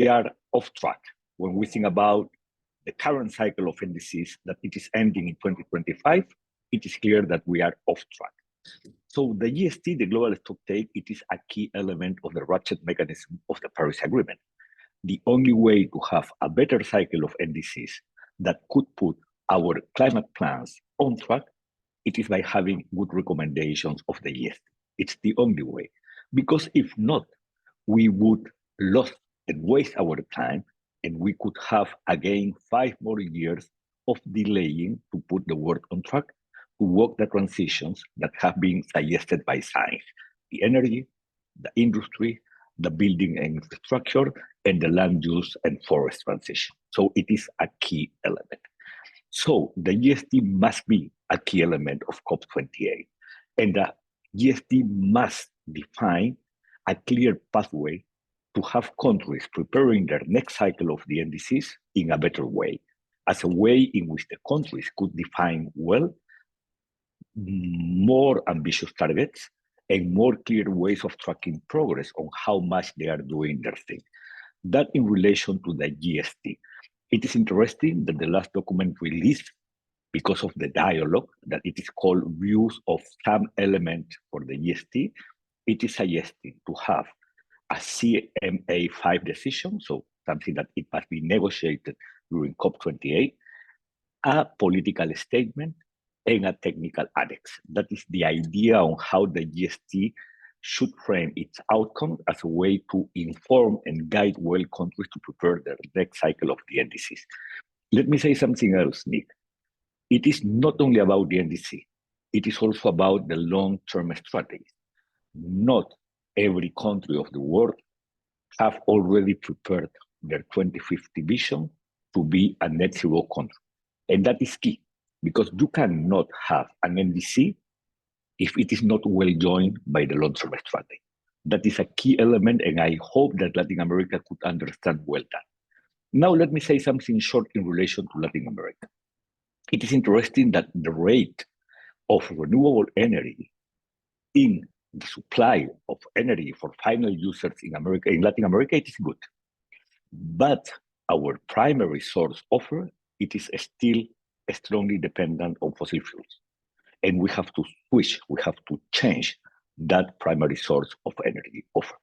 we are off track. When we think about the current cycle of NDCs, that it is ending in 2025, it is clear that we are off track. So the GST, the global stocktake, it is a key element of the ratchet mechanism of the Paris Agreement. The only way to have a better cycle of NDCs that could put our climate plans on track, it is by having good recommendations of the GST. It's the only way. Because if not, we would lose and waste our time, and we could have, again, 5 more years of delaying to put the world on track, to work the transitions that have been suggested by science, the energy, the industry, the building and infrastructure, and the land use and forest transition. So it is a key element. So the GST must be a key element of COP28. And the GST must define a clear pathway to have countries preparing their next cycle of the NDCs in a better way, as a way in which the countries could define well more ambitious targets and more clear ways of tracking progress on how much they are doing their thing. That in relation to the GST. It is interesting that the last document released, because of the dialogue, that it is called Views of Some Element for the GST, it is suggesting to have a CMA5 decision, so something that it must be negotiated during COP28, a political statement, and a technical annex. That is the idea on how the GST should frame its outcome as a way to inform and guide well countries to prepare their next cycle of the NDCs. Let me say something else, Nick. It is not only about the NDC, it is also about the long-term strategy. Not every country of the world have already prepared their 2050 vision to be a net zero country. And that is key, because you cannot have an NDC if it is not well joined by the long-term strategy. That is a key element, and I hope that Latin America could understand well that. Now, let me say something short in relation to Latin America. It is interesting that the rate of renewable energy in the supply of energy for final users in Latin America, it is good. But our primary source offer, it is still strongly dependent on fossil fuels. And we have to switch, we have to change that primary source of energy offer.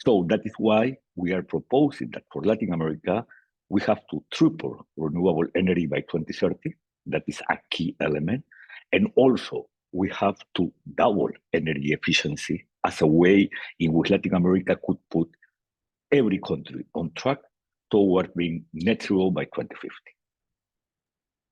So that is why we are proposing that for Latin America, we have to triple renewable energy by 2030. That is a key element. And also, we have to double energy efficiency as a way in which Latin America could put every country on track toward being net zero by 2050.